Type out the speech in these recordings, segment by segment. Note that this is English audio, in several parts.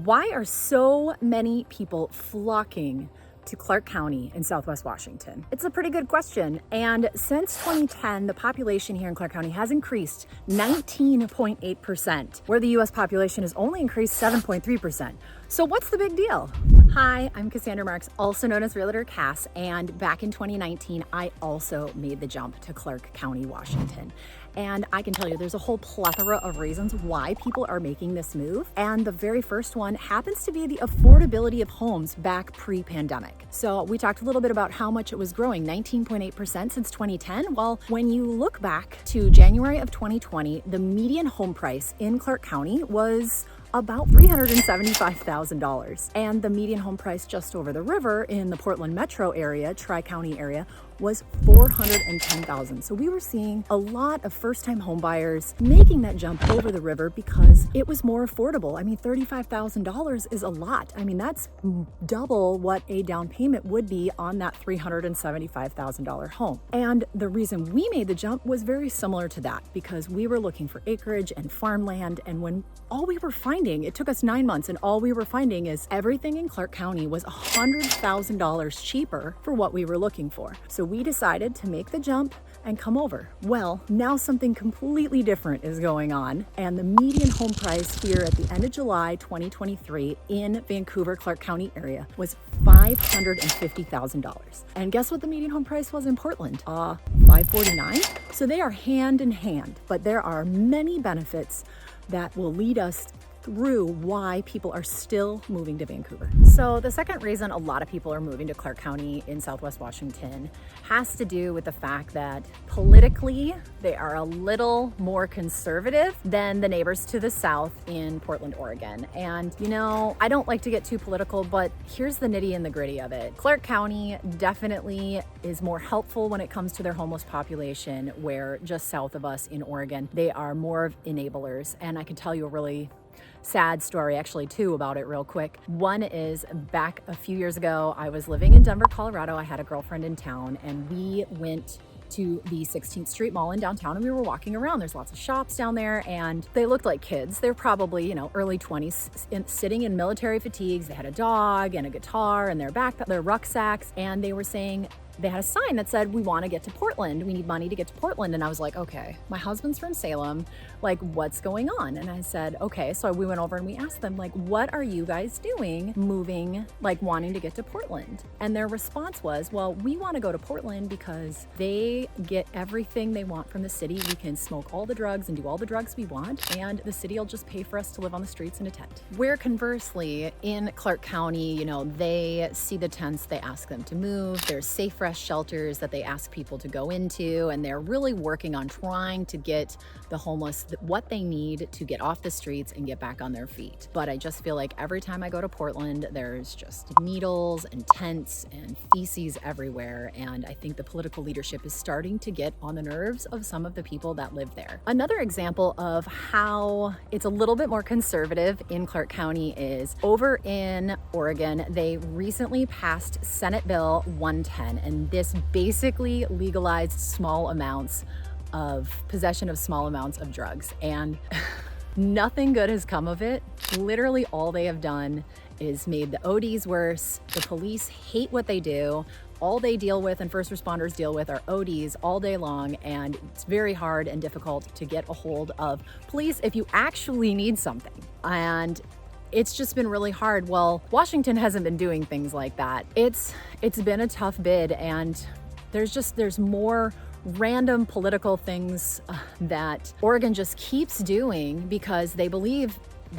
Why are so many people flocking to Clark County in Southwest Washington? It's a pretty good question. And since 2010, the population here in Clark County has increased 19.8%, where the US population has only increased 7.3%. So what's the big deal? Hi, I'm Cassandra Marks, also known as Realtor Cass, and back in 2019, I also made the jump to Clark County, Washington. And I can tell you there's a whole plethora of reasons why people are making this move. And the very first one happens to be the affordability of homes back pre-pandemic. So we talked a little bit about how much it was growing, 19.8% since 2010. Well, when you look back to January of 2020, the median home price in Clark County was about $375,000. And the median home price just over the river in the Portland metro area, Tri-County area, was $410,000. So we were seeing a lot of first-time home buyers making that jump over the river because it was more affordable. I mean, $35,000 is a lot. I mean, that's double what a down payment would be on that $375,000 home. And the reason we made the jump was very similar to that, because we were looking for acreage and farmland. And when all we were finding, it took us 9 months, and all we were finding is everything in Clark County was $100,000 cheaper for what we were looking for. So we decided to make the jump and come over. Well, now something completely different is going on, and the median home price here at the end of July 2023 in Vancouver, Clark County area was $550,000. And guess what the median home price was in Portland? $549. So they are hand in hand, but there are many benefits that will lead us through why people are still moving to Vancouver. So the second reason a lot of people are moving to Clark County in Southwest Washington has to do with the fact that politically they are a little more conservative than the neighbors to the south in Portland, Oregon. And you know, I don't like to get too political, but here's the nitty and the gritty of it. Clark County definitely is more helpful when it comes to their homeless population, where just south of us in Oregon, they are more of enablers. And I can tell you a really sad story actually too about it real quick. One is back a few years ago, I was living in Denver, Colorado. I had a girlfriend in town, and we went to the 16th Street Mall in downtown, and we were walking around. There's lots of shops down there, and they looked like kids. They're probably, early 20s, sitting in military fatigues. They had a dog and a guitar and their rucksacks, and they were saying, they had a sign that said, "We want to get to Portland. We need money to get to Portland." And I was like, okay, my husband's from Salem. Like, what's going on? And I said, okay. So we went over and we asked them, like, what are you guys doing moving, like wanting to get to Portland? And their response was, well, we want to go to Portland because they get everything they want from the city. We can smoke all the drugs and do all the drugs we want, and the city will just pay for us to live on the streets in a tent. Where conversely, in Clark County, they see the tents, they ask them to move. There's safe shelters that they ask people to go into, and they're really working on trying to get the homeless what they need to get off the streets and get back on their feet. But I just feel like every time I go to Portland, there's just needles and tents and feces everywhere, and I think the political leadership is starting to get on the nerves of some of the people that live there. Another example of how it's a little bit more conservative in Clark County is over in Oregon. They recently passed Senate Bill 110, and this basically legalized possession of small amounts of drugs, and nothing good has come of it. Literally all they have done is made the ODs worse. The police hate what they do. All they deal with and first responders deal with are ODs all day long, and it's very hard and difficult to get a hold of police if you actually need something. And it's just been really hard. Well, Washington hasn't been doing things like that. It's been a tough bid, and there's more random political things that Oregon just keeps doing because they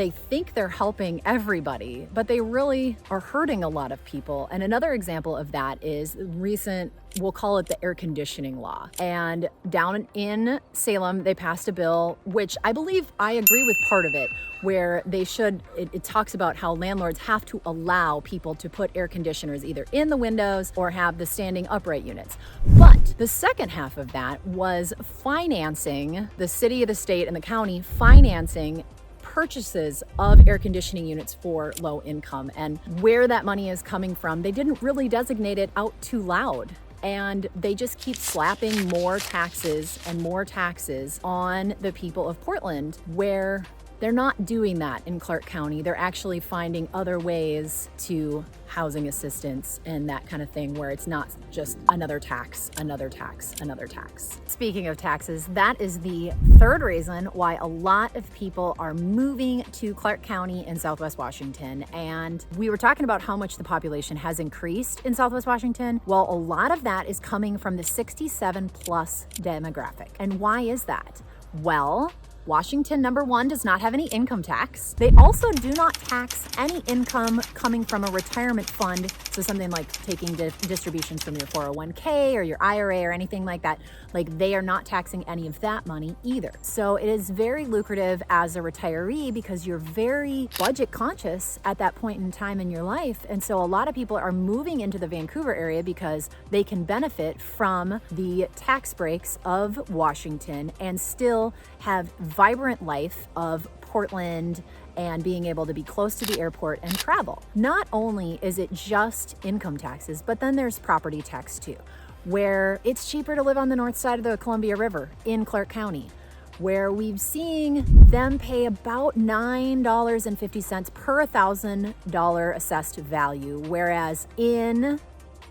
think they're helping everybody, but they really are hurting a lot of people. And another example of that is recent, we'll call it the air conditioning law. And down in Salem, they passed a bill, which I believe I agree with part of it, where it talks about how landlords have to allow people to put air conditioners either in the windows or have the standing upright units. But the second half of that was financing the city, the state, and the county financing purchases of air conditioning units for low income. And where that money is coming from, they didn't really designate it out too loud. And they just keep slapping more taxes and more taxes on the people of Portland, where They're not doing that in Clark County. They're actually finding other ways to housing assistance and that kind of thing, where it's not just another tax, another tax, another tax. Speaking of taxes, that is the third reason why a lot of people are moving to Clark County in Southwest Washington. And we were talking about how much the population has increased in Southwest Washington. Well, a lot of that is coming from the 67 plus demographic. And why is that? Well, Washington, number one, does not have any income tax. They also do not tax any income coming from a retirement fund. So something like taking distributions from your 401k or your IRA or anything like that. Like, they are not taxing any of that money either. So it is very lucrative as a retiree because you're very budget conscious at that point in time in your life. And so a lot of people are moving into the Vancouver area because they can benefit from the tax breaks of Washington and still have vibrant life of Portland and being able to be close to the airport and travel. Not only is it just income taxes, but then there's property tax too, where it's cheaper to live on the north side of the Columbia River in Clark County, where we've seen them pay about $9.50 per $1,000 assessed value, whereas in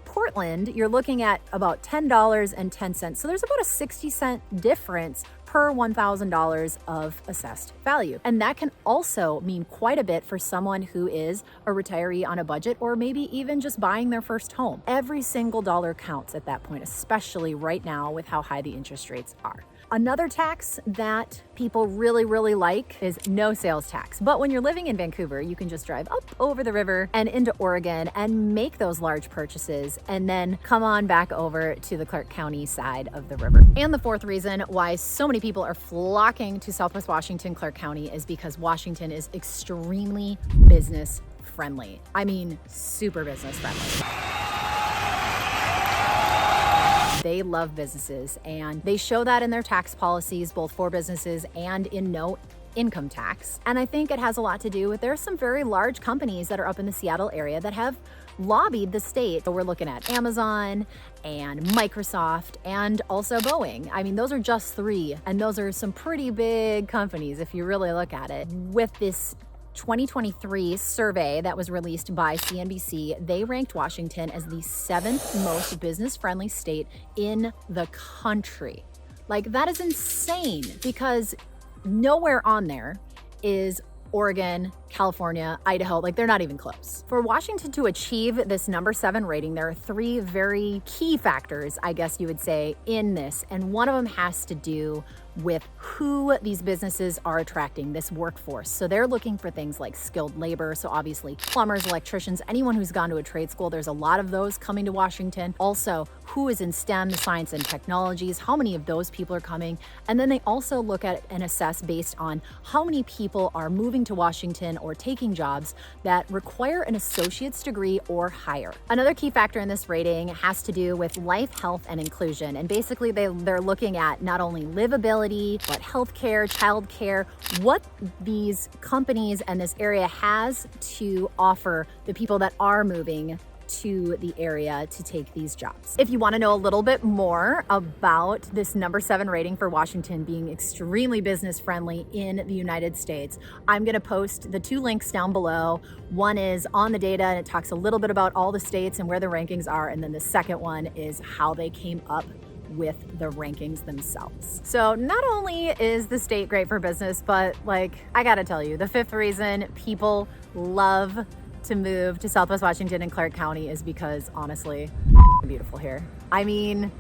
Portland, you're looking at about $10.10. So there's about a 60-cent difference per $1,000 of assessed value. And that can also mean quite a bit for someone who is a retiree on a budget, or maybe even just buying their first home. Every single dollar counts at that point, especially right now with how high the interest rates are. Another tax that people really, really like is no sales tax. But when you're living in Vancouver, you can just drive up over the river and into Oregon and make those large purchases and then come on back over to the Clark County side of the river. And the fourth reason why so many people are flocking to Southwest Washington, Clark County, is because Washington is extremely business friendly. I mean, super business friendly. They love businesses, and they show that in their tax policies, both for businesses and in no income tax. And I think it has a lot to do with, there are some very large companies that are up in the Seattle area that have lobbied the state. So we're looking at Amazon and Microsoft and also Boeing. I mean, those are just three, and those are some pretty big companies if you really look at it. With this 2023 survey that was released by CNBC, they ranked Washington as the 7th most business-friendly state in the country. Like, that is insane, because nowhere on there is Oregon, California, Idaho. Like, they're not even close. For Washington to achieve this number 7 rating, there are 3 very key factors, I guess you would say, in this. And one of them has to do with who these businesses are attracting, this workforce. So they're looking for things like skilled labor. So obviously plumbers, electricians, anyone who's gone to a trade school, there's a lot of those coming to Washington. Also, who is in STEM, science and technologies, how many of those people are coming? And then they also look at and assess based on how many people are moving to Washington or taking jobs that require an associate's degree or higher. Another key factor in this rating has to do with life, health, and inclusion. And basically they're looking at not only livability, but healthcare, childcare, what these companies and this area has to offer the people that are moving to the area to take these jobs. If you want to know a little bit more about this number 7 rating for Washington being extremely business friendly in the United States, I'm going to post the 2 links down below. One is on the data, and it talks a little bit about all the states and where the rankings are. And then the second one is how they came up with the rankings themselves. So not only is the state great for business, but like, I gotta tell you, the 5th reason people love to move to Southwest Washington and Clark County is because, honestly, beautiful here. I mean,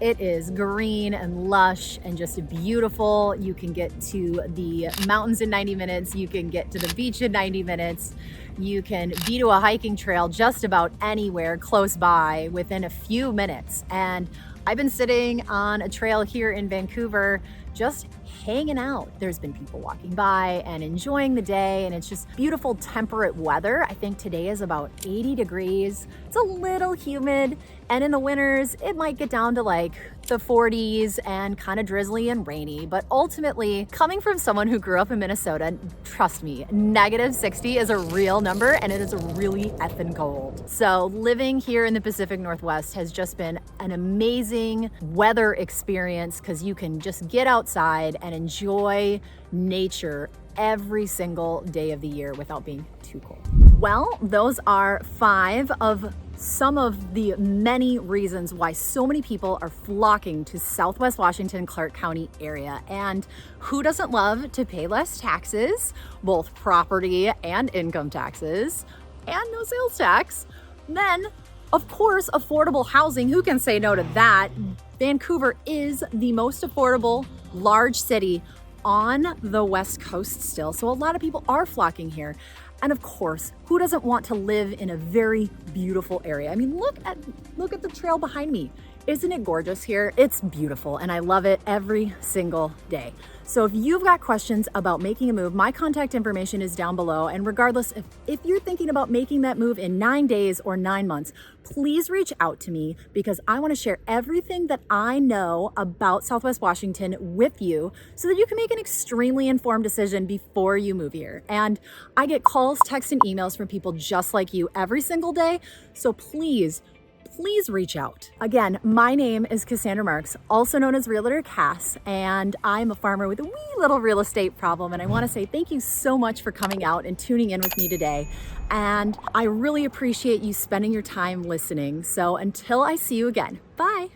it is green and lush and just beautiful. You can get to the mountains in 90 minutes. You can get to the beach in 90 minutes. You can be to a hiking trail just about anywhere close by within a few minutes. And I've been sitting on a trail here in Vancouver just hanging out. There's been people walking by and enjoying the day, and it's just beautiful temperate weather. I think today is about 80 degrees. It's a little humid, and in the winters, it might get down to like the 40s and kind of drizzly and rainy. But ultimately, coming from someone who grew up in Minnesota, trust me, -60 is a real number, and it is really effing cold. So living here in the Pacific Northwest has just been an amazing weather experience, because you can just get outside and enjoy nature every single day of the year without being too cold. Well, those are 5 of some of the many reasons why so many people are flocking to Southwest Washington, Clark County area. And who doesn't love to pay less taxes, both property and income taxes, and no sales tax? Then, of course, affordable housing. Who can say no to that? Vancouver is the most affordable large city on the West Coast still. So a lot of people are flocking here. And of course, who doesn't want to live in a very beautiful area? I mean, look at the trail behind me. Isn't it gorgeous here? It's beautiful and I love it every single day. So if you've got questions about making a move, my contact information is down below. And regardless, if you're thinking about making that move in 9 days or 9 months, please reach out to me because I want to share everything that I know about Southwest Washington with you so that you can make an extremely informed decision before you move here. And I get calls, texts, and emails from people just like you every single day. So please reach out. Again, my name is Cassandra Marks, also known as Realtor Cass, and I'm a farmer with a wee little real estate problem. And I want to say thank you so much for coming out and tuning in with me today. And I really appreciate you spending your time listening. So until I see you again, bye.